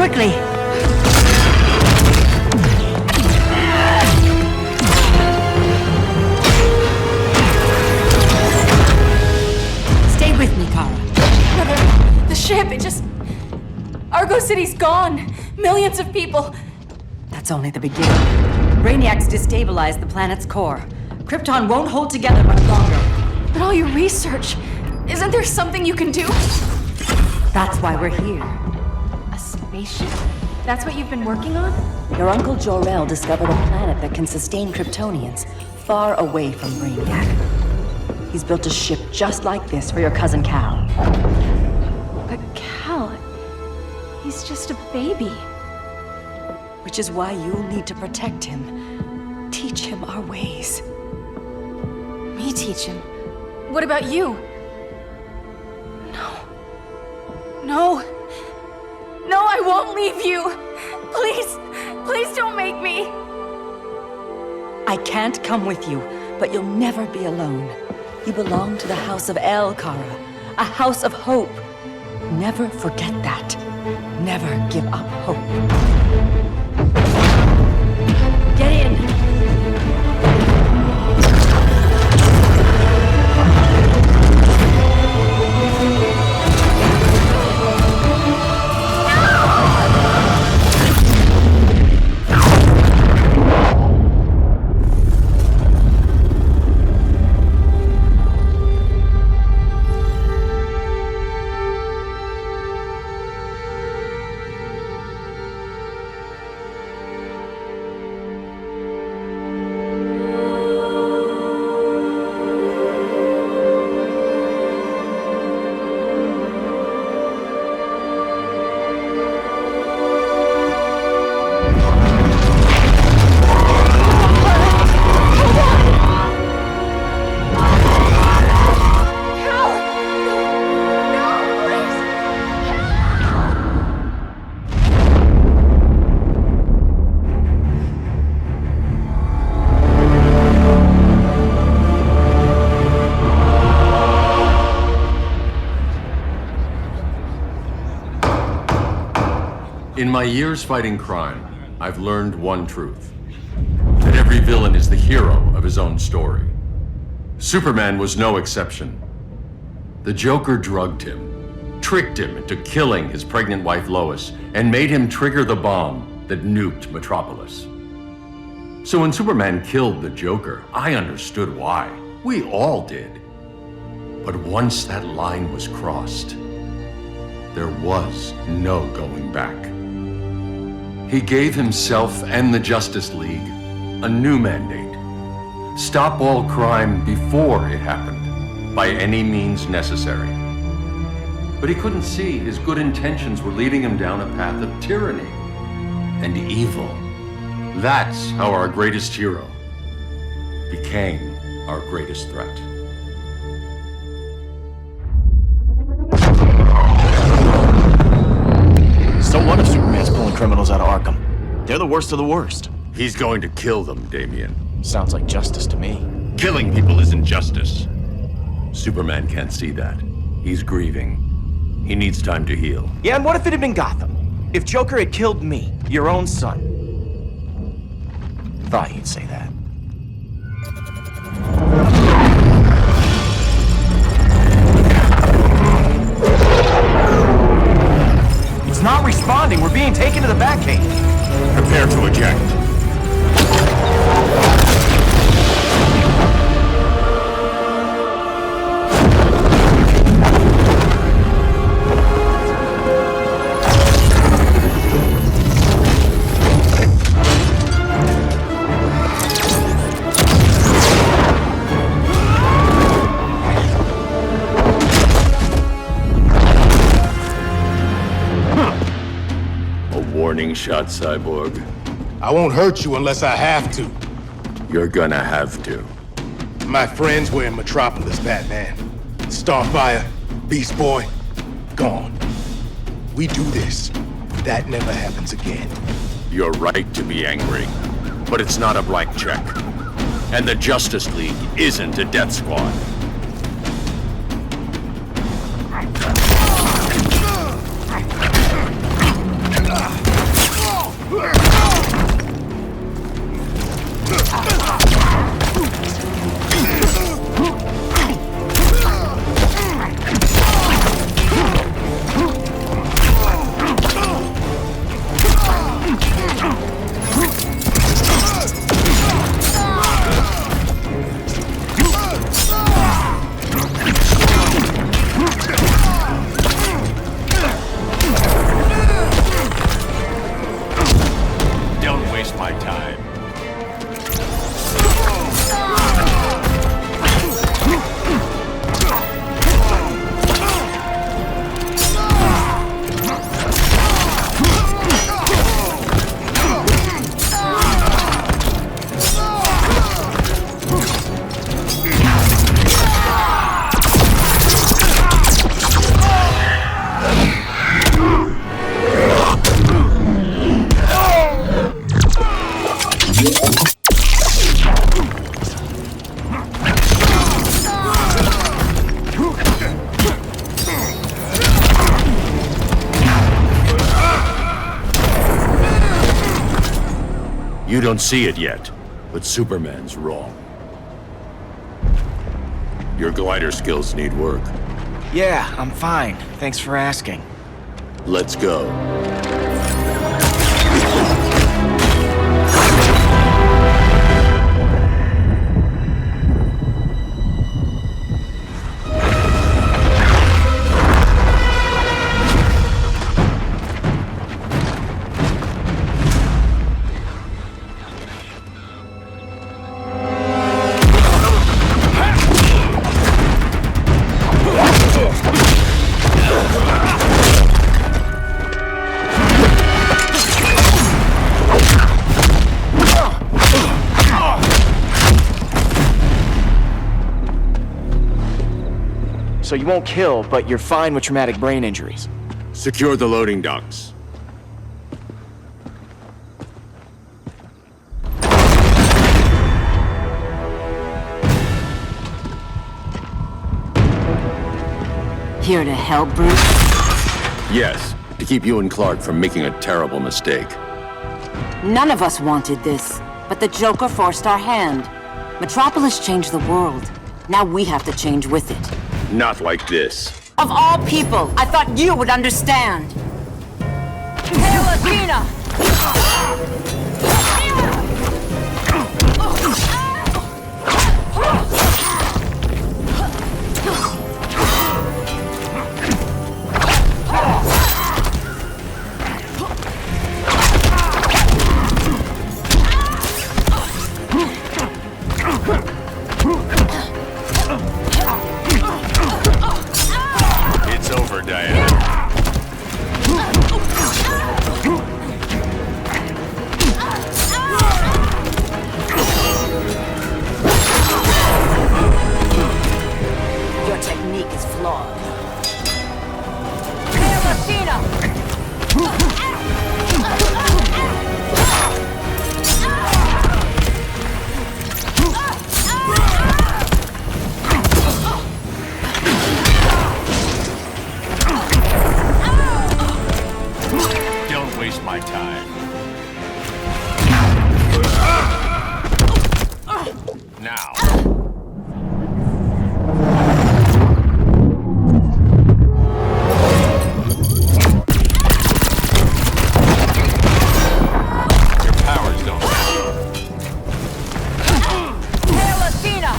Quickly! Stay with me, Kara. Mother, the ship, it just... Argo City's gone. Millions of people. That's only the beginning. Brainiacs destabilized the planet's core. Krypton won't hold together much longer. But all your research, isn't there something you can do? That's why we're here. A spaceship? That's what you've been working on? Your uncle Jor-El discovered a planet that can sustain Kryptonians far away from Brainiac. He's built a ship just like this for your cousin Cal. But Cal, he's just a baby. Which is why you'll need to protect him. Teach him our ways. Me teach him? What about you? No, I won't leave you. Please don't make me. I can't come with you, but you'll never be alone. You belong to the House of El, Kara. A house of hope. Never forget that. Never give up hope. Get in! In my years fighting crime, I've learned one truth. That every villain is the hero of his own story. Superman was no exception. The Joker drugged him, tricked him into killing his pregnant wife Lois, and made him trigger the bomb that nuked Metropolis. So when Superman killed the Joker, I understood why. We all did. But once that line was crossed, there was no going back. He gave himself and the Justice League a new mandate. Stop all crime before it happened, by any means necessary. But he couldn't see his good intentions were leading him down a path of tyranny and evil. That's how our greatest hero became our greatest threat. So what if Superman's pulling criminals out of Arkham? They're the worst of the worst. He's going to kill them, Damian. Sounds like justice to me. Killing people isn't justice. Superman can't see that. He's grieving. He needs time to heal. Yeah, and what if it had been Gotham? If Joker had killed me, your own son? Thought you'd say that. It's not responding. We're being taken to the Batcave. Prepare to eject. Warning shot, Cyborg. I won't hurt you unless I have to. You're gonna have to. My friends were in Metropolis, Batman. Starfire, Beast Boy, gone. We do this. That never happens again. You're right to be angry, but it's not a blank check. And the Justice League isn't a death squad. You don't see it yet, but Superman's wrong. Your glider skills need work. Yeah, I'm fine. Thanks for asking. Let's go. So you won't kill, but you're fine with traumatic brain injuries. Secure the loading docks. Here to help, Bruce? Yes, to keep you and Clark from making a terrible mistake. None of us wanted this, but the Joker forced our hand. Metropolis changed the world. Now we have to change with it. Not like this. Of all people, I thought you would understand. Hail Athena! It's over, Diana. Your technique is flawed. Hail Athena! Don't waste my time. Now. Your powers don't matter. Hail Athena!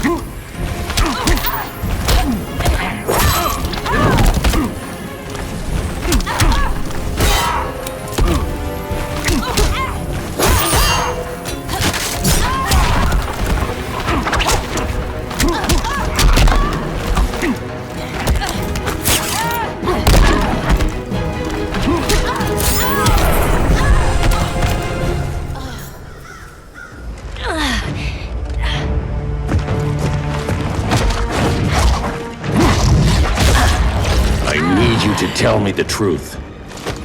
I need you to tell me the truth.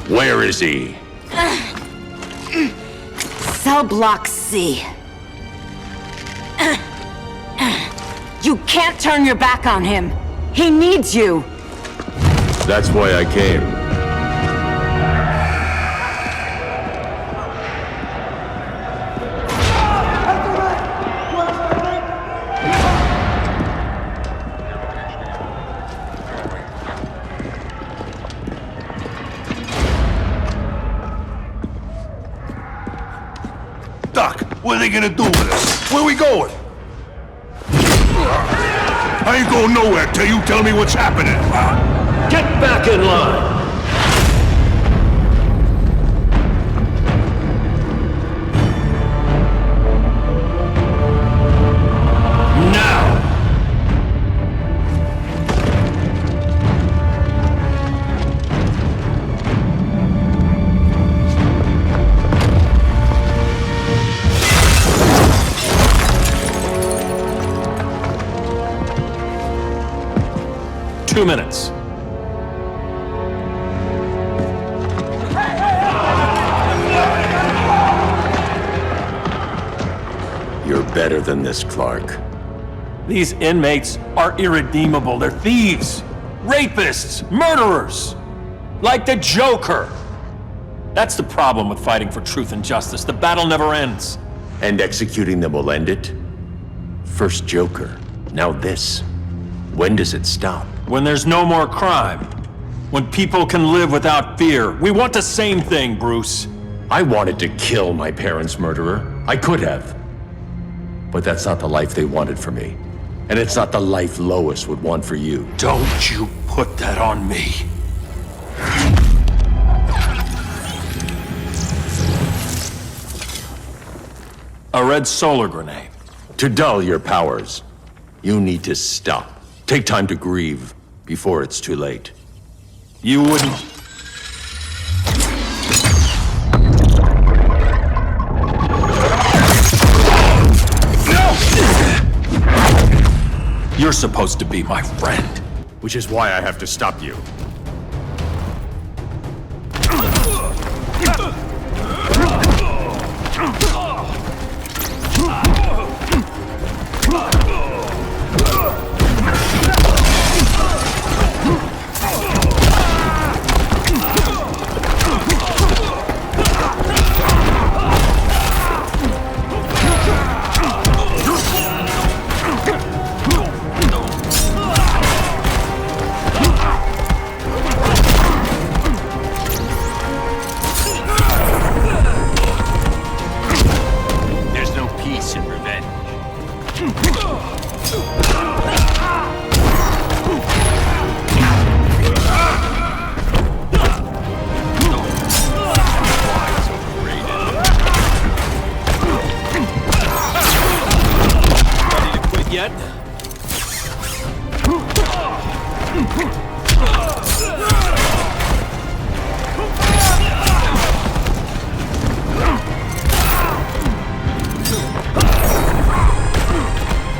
Where is he? Cell Block C. You can't turn your back on him. He needs you. That's why I came. Doc, what are they gonna do with us? Where we going? I ain't going nowhere till you tell me what's happening. Get back in line! Now! 2 minutes. You're better than this, Clark. These inmates are irredeemable. They're thieves, rapists, murderers. Like the Joker. That's the problem with fighting for truth and justice. The battle never ends. And executing them will end it? First Joker, now this. When does it stop? When there's no more crime. When people can live without fear. We want the same thing, Bruce. I wanted to kill my parents' murderer. I could have. But that's not the life they wanted for me. And it's not the life Lois would want for you. Don't you put that on me. A red solar grenade. To dull your powers, you need to stop. Take time to grieve before it's too late. You wouldn't... You're supposed to be my friend. Which is why I have to stop you.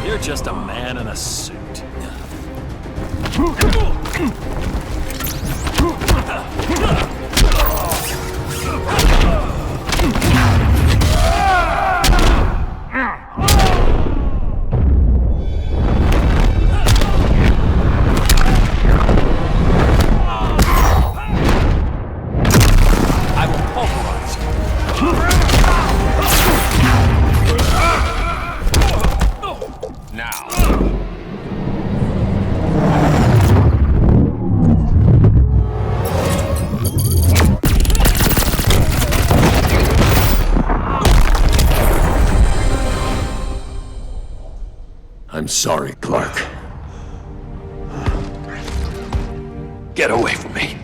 You're just a man in a suit. I'm sorry, Clark. Get away from me.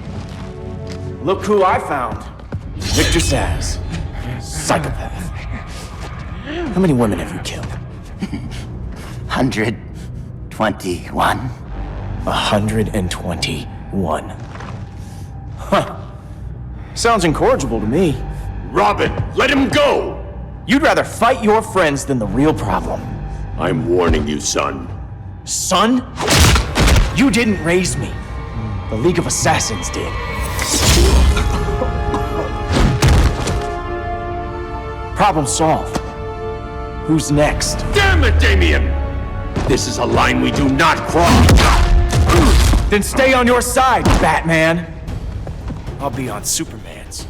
Look who I found. Victor Zsasz. Psychopath. How many women have you killed? 121. 121. Huh. Sounds incorrigible to me. Robin, let him go! You'd rather fight your friends than the real problem. I'm warning you, son. Son? You didn't raise me. The League of Assassins did. Problem solved. Who's next? Damn it, Damien! This is a line we do not cross. Then stay on your side, Batman. I'll be on Superman's.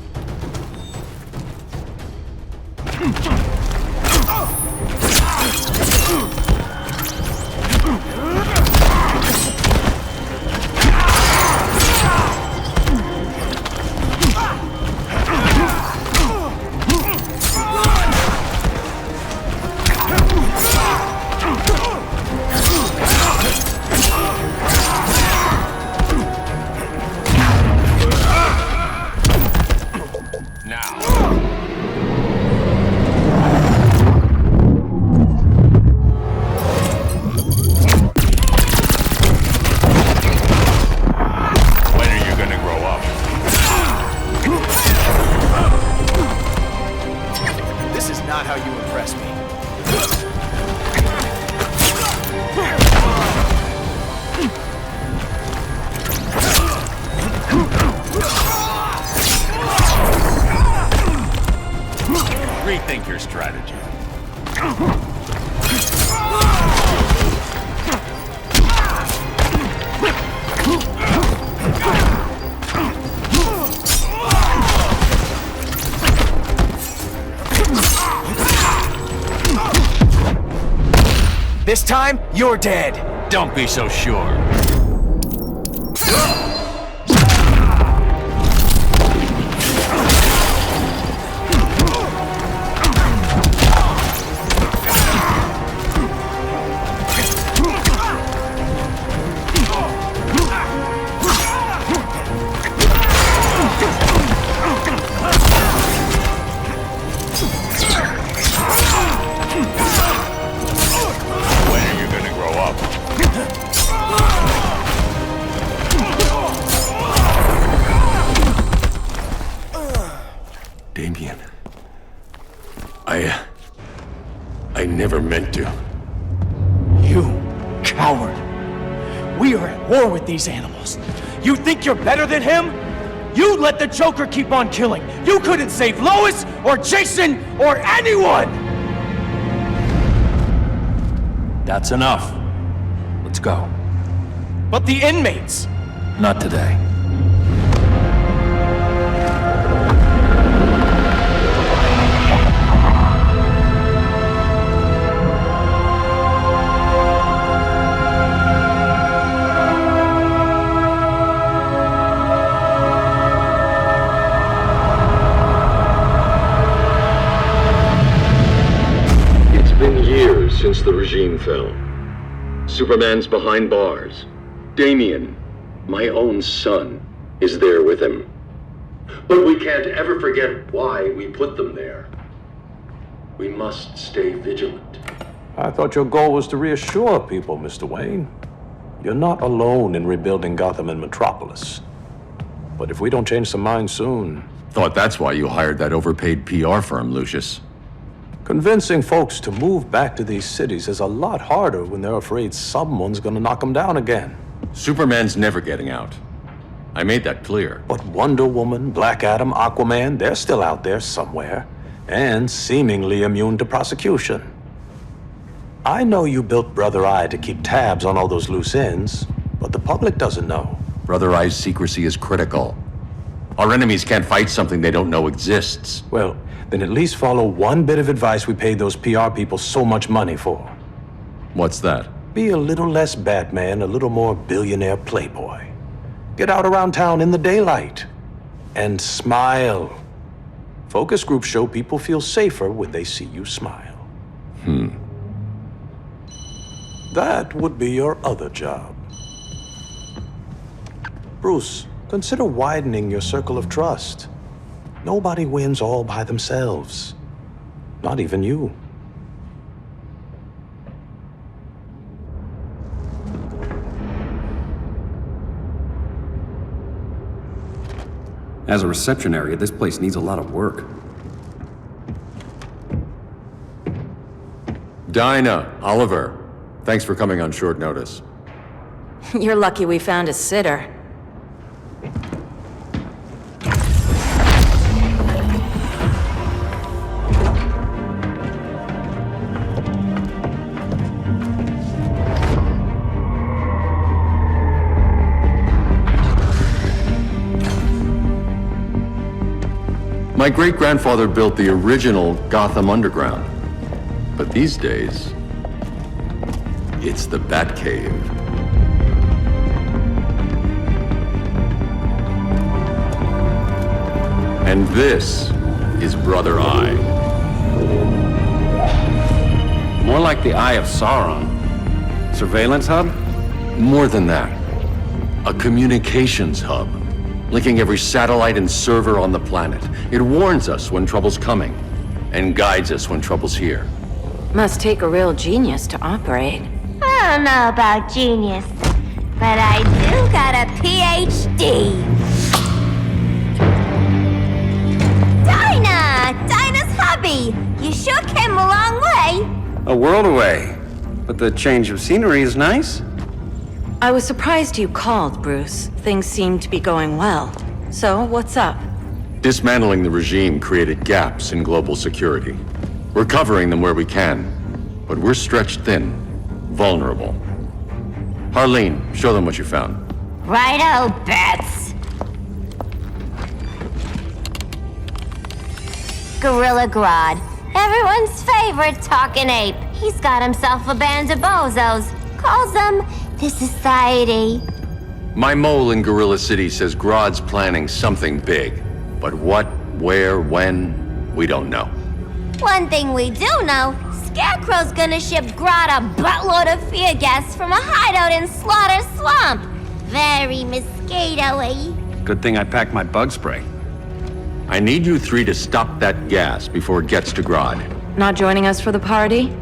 Rethink your strategy. This time, you're dead. Don't be so sure. Damien. I never meant to. You coward. We are at war with these animals. You think you're better than him? You let the Joker keep on killing. You couldn't save Lois or Jason or anyone! That's enough. Let's go. But the inmates! Not today. Since the regime fell. Superman's behind bars. Damien, my own son, is there with him. But we can't ever forget why we put them there. We must stay vigilant. I thought your goal was to reassure people, Mr. Wayne. You're not alone in rebuilding Gotham and Metropolis. But if we don't change some minds soon... Thought that's why you hired that overpaid PR firm, Lucius. Convincing folks to move back to these cities is a lot harder when they're afraid someone's gonna knock them down again. Superman's never getting out. I made that clear. But Wonder Woman, Black Adam, Aquaman, they're still out there somewhere, and seemingly immune to prosecution. I know you built Brother Eye to keep tabs on all those loose ends, but the public doesn't know. Brother Eye's secrecy is critical. Our enemies can't fight something they don't know exists. Well, then at least follow one bit of advice we paid those PR people so much money for. What's that? Be a little less Batman, a little more billionaire playboy. Get out around town in the daylight. And smile. Focus groups show people feel safer when they see you smile. That would be your other job. Bruce, consider widening your circle of trust. Nobody wins all by themselves. Not even you. As a reception area, this place needs a lot of work. Dinah, Oliver, thanks for coming on short notice. You're lucky we found a sitter. My great-grandfather built the original Gotham Underground. But these days, it's the Batcave. And this is Brother Eye. More like the Eye of Sauron. Surveillance hub? More than that. A communications hub, linking every satellite and server on the planet. It warns us when trouble's coming, and guides us when trouble's here. Must take a real genius to operate. I don't know about genius, but I do got a PhD. Dinah's hubby. You sure came a long way. A world away. But the change of scenery is nice. I was surprised you called, Bruce. Things seem to be going well. So, what's up? Dismantling the regime created gaps in global security. We're covering them where we can, but we're stretched thin, vulnerable. Harleen, show them what you found. Righto, Bets. Gorilla Grodd, everyone's favorite talking ape. He's got himself a band of bozos. Calls them the Society. My mole in Gorilla City says Grodd's planning something big. But what, where, when, we don't know. One thing we do know, Scarecrow's gonna ship Grodd a buttload of fear gas from a hideout in Slaughter Swamp. Very mosquito-y. Good thing I packed my bug spray. I need you three to stop that gas before it gets to Grodd. Not joining us for the party?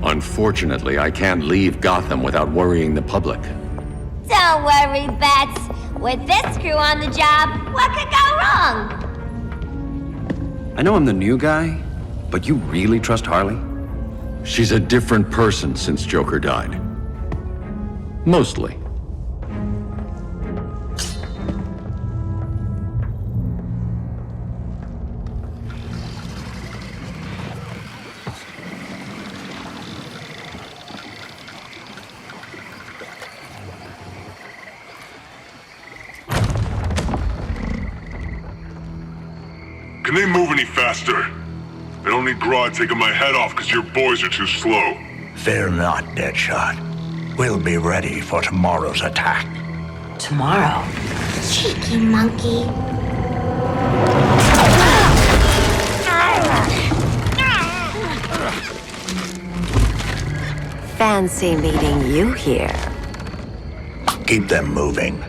Unfortunately, I can't leave Gotham without worrying the public. Don't worry, Bats. With this crew on the job, what could go wrong? I know I'm the new guy, but you really trust Harley? She's a different person since Joker died. Mostly. Can they move any faster? I don't need Grodd taking my head off because your boys are too slow. Fear not, Deadshot. We'll be ready for tomorrow's attack. Tomorrow? Cheeky monkey. Fancy meeting you here. Keep them moving.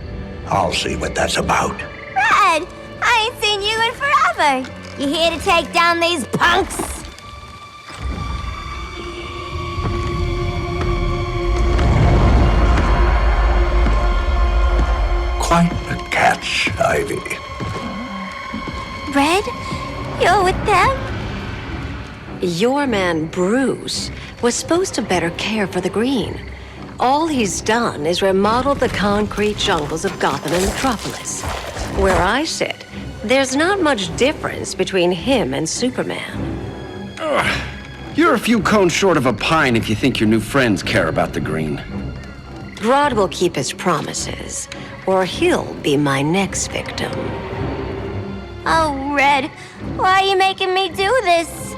I'll see what that's about. Red, I ain't seen you in forever. You here to take down these punks? Quite a catch, Ivy. Red, you're with them? Your man, Bruce, was supposed to better care for the green. All he's done is remodel the concrete jungles of Gotham and Metropolis. Where I sit, there's not much difference between him and Superman. Ugh. You're a few cones short of a pine if you think your new friends care about the green. Grodd will keep his promises, or he'll be my next victim. Oh, Red, why are you making me do this?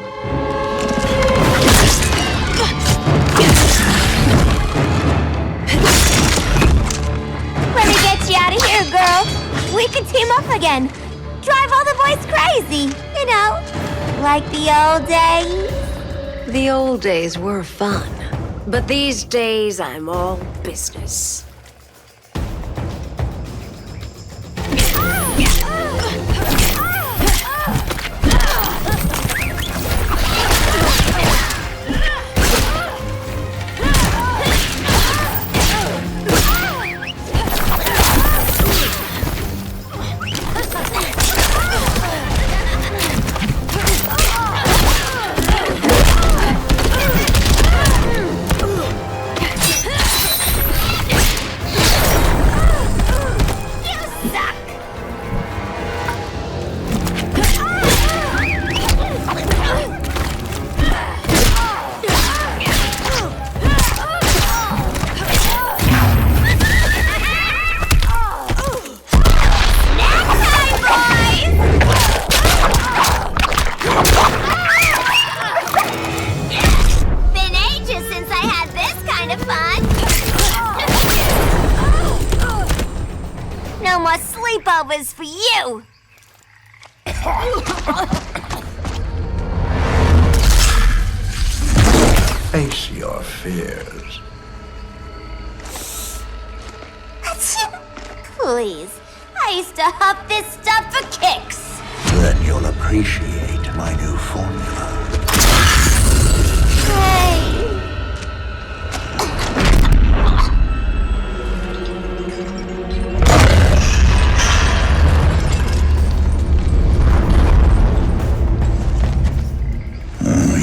Let me get you out of here, girl. We could team up again. Drive all the boys crazy, you know, like the old days. The old days were fun, but these days I'm all business. Sleepovers for you! Face your fears. Please, I used to huff this stuff for kicks. Then you'll appreciate my new formula. Hey.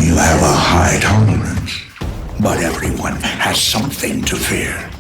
You have a high tolerance, but everyone has something to fear.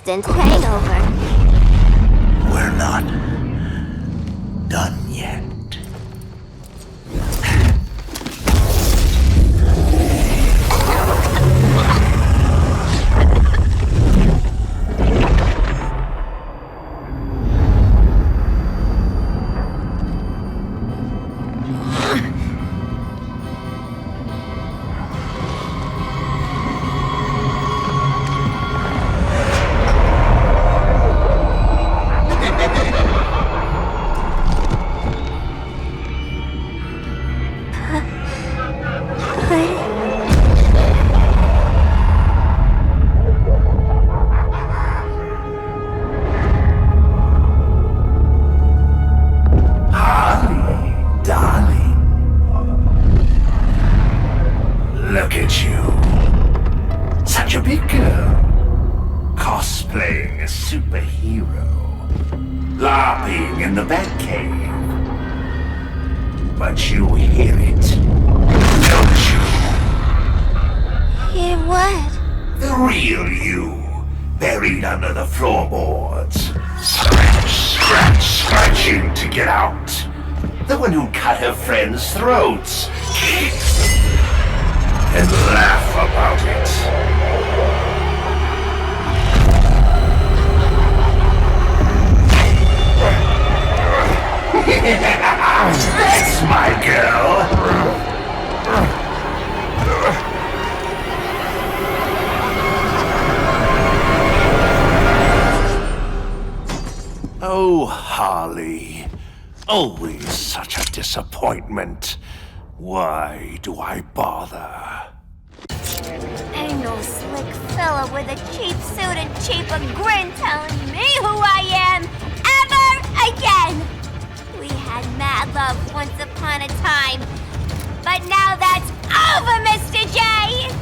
instant hangover. We're not done yet. Throats and laugh about it. That's my girl. Oh, Harley. Always such a disappointment. Why do I bother? Ain't no slick fella with a cheap suit and cheaper grin telling me who I am ever again. We had mad love once upon a time, but now that's over, Mr. J.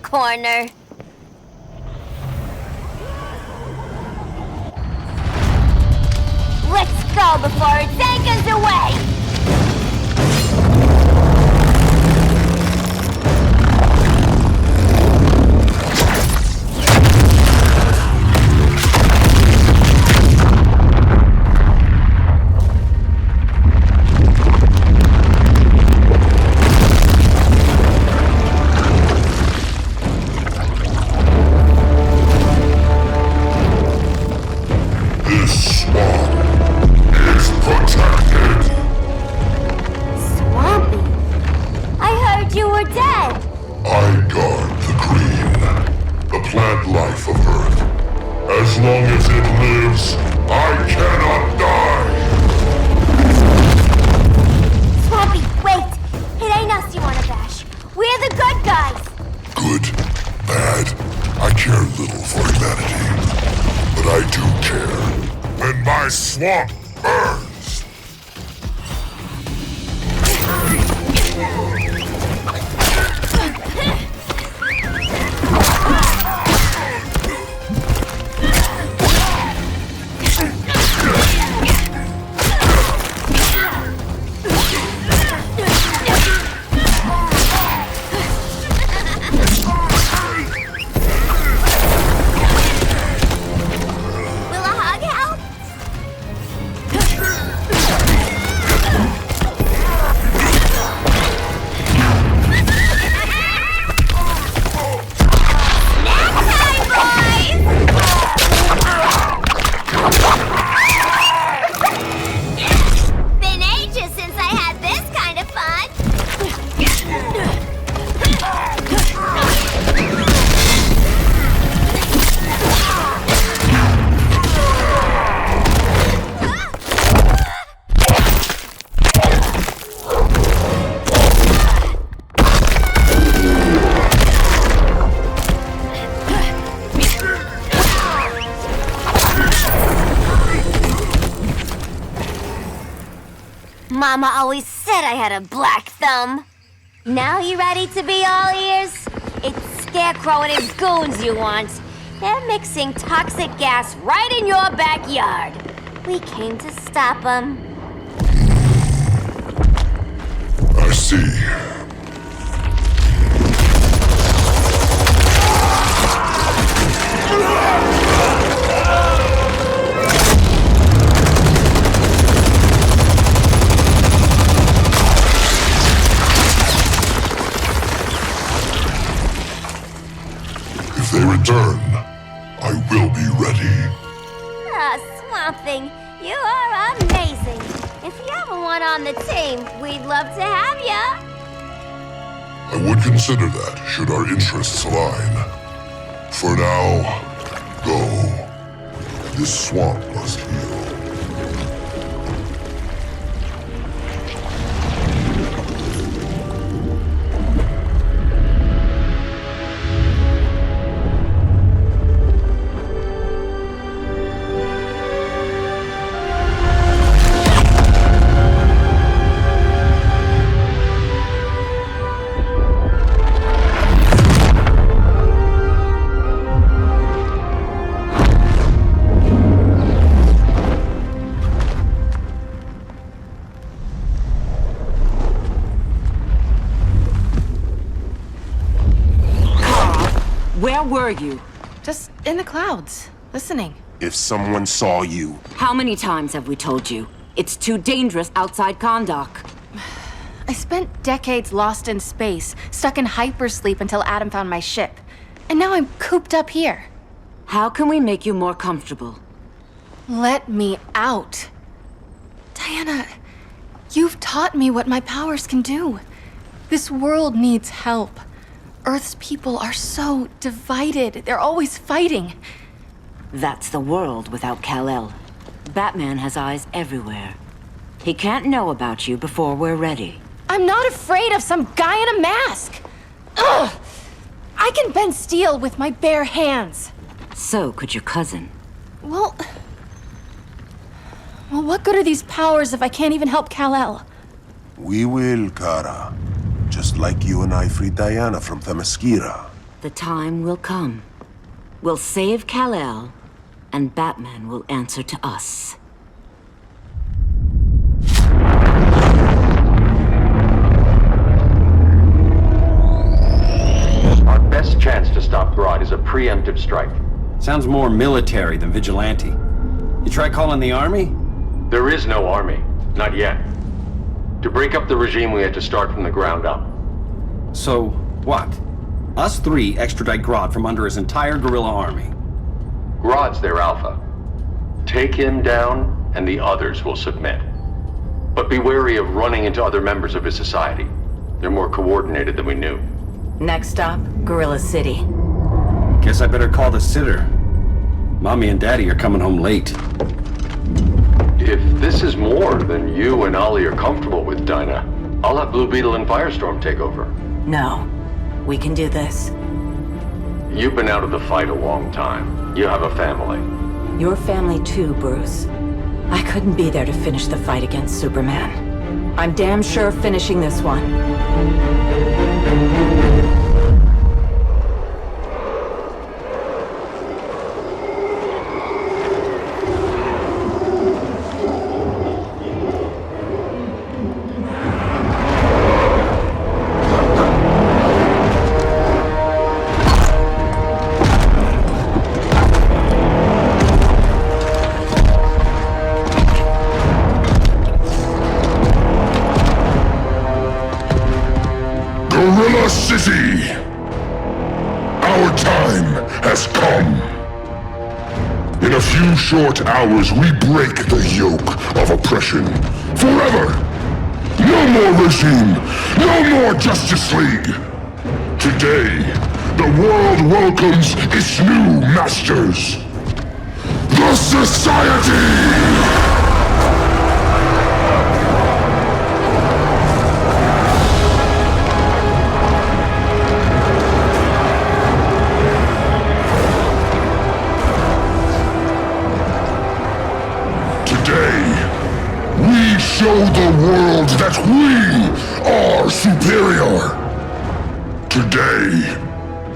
Corner. Let's go before it takes us away! Swamp burns! Mama always said I had a black thumb. Now you ready to be all ears? It's Scarecrow and his goons you want. They're mixing toxic gas right in your backyard. We came to stop them. I see. If they return, I will be ready. Ah, Swamp Thing, you are amazing. If you ever want on the team, we'd love to have ya. I would consider that, should our interests align. For now, go. This swamp must heal. Where were you? Just in the clouds, listening. If someone saw you... How many times have we told you? It's too dangerous outside Kondak. I spent decades lost in space, stuck in hypersleep until Adam found my ship. And now I'm cooped up here. How can we make you more comfortable? Let me out. Diana, you've taught me what my powers can do. This world needs help. Earth's people are so divided. They're always fighting. That's the world without Kal-El. Batman has eyes everywhere. He can't know about you before we're ready. I'm not afraid of some guy in a mask. Ugh! I can bend steel with my bare hands. So could your cousin. Well, what good are these powers if I can't even help Kal-El? We will, Kara. Just like you and I freed Diana from Themyscira. The time will come. We'll save Kal-El, and Batman will answer to us. Our best chance to stop Grodd is a preemptive strike. Sounds more military than vigilante. You try calling the army? There is no army. Not yet. To break up the regime, we had to start from the ground up. So, what? Us three extradite Grodd from under his entire guerrilla army. Grodd's their alpha. Take him down, and the others will submit. But be wary of running into other members of his society. They're more coordinated than we knew. Next stop, Gorilla City. Guess I better call the sitter. Mommy and Daddy are coming home late. If this is more than you and Ollie are comfortable with, Dinah, I'll have Blue Beetle and Firestorm take over. No. We can do this. You've been out of the fight a long time. You have a family. Your family too, Bruce. I couldn't be there to finish the fight against Superman. I'm damn sure finishing this one. Gorilla City! Our time has come. In a few short hours, we break the yoke of oppression. Forever! No more regime! No more Justice League! Today, the world welcomes its new masters. The Society! Show the world that we are superior. Today,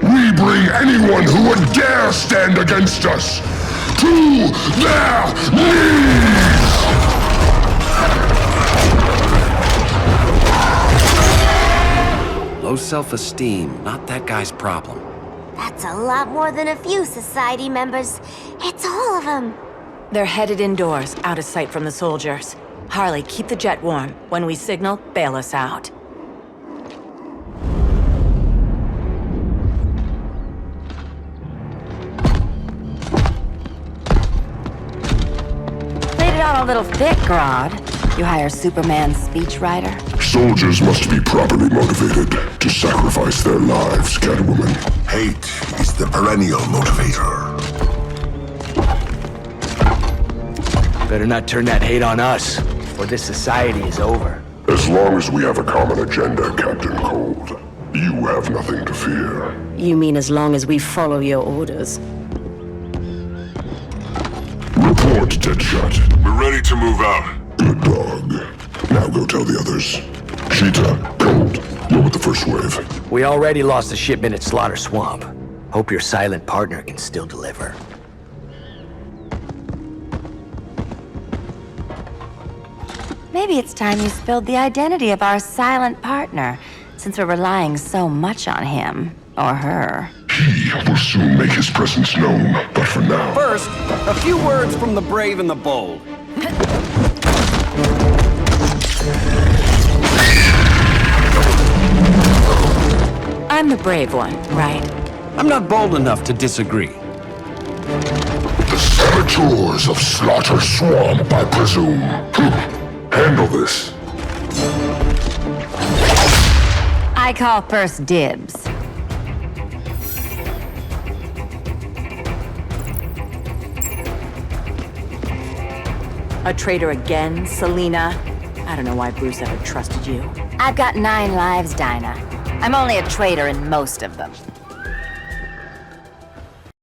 we bring anyone who would dare stand against us to their knees! Low self-esteem, not that guy's problem. That's a lot more than a few society members. It's all of them. They're headed indoors, out of sight from the soldiers. Harley, keep the jet warm. When we signal, bail us out. Played it on a little thick, Grodd. You hire Superman's speechwriter? Soldiers must be properly motivated to sacrifice their lives, Catwoman. Hate is the perennial motivator. Better not turn that hate on us, or this society is over. As long as we have a common agenda, Captain Cold, you have nothing to fear. You mean as long as we follow your orders? Report, Deadshot. We're ready to move out. Good dog. Now go tell the others. Cheetah, Cold, you're with the first wave. We already lost a shipment at Slaughter Swamp. Hope your silent partner can still deliver. Maybe it's time you spilled the identity of our silent partner, since we're relying so much on him, or her. He will soon make his presence known, but for now... First, a few words from the brave and the bold. I'm the brave one, right? I'm not bold enough to disagree. The saboteurs of Slaughter Swamp, I presume. Handle this. I call first dibs. A traitor again, Selena? I don't know why Bruce ever trusted you. I've got 9 lives, Dinah. I'm only a traitor in most of them.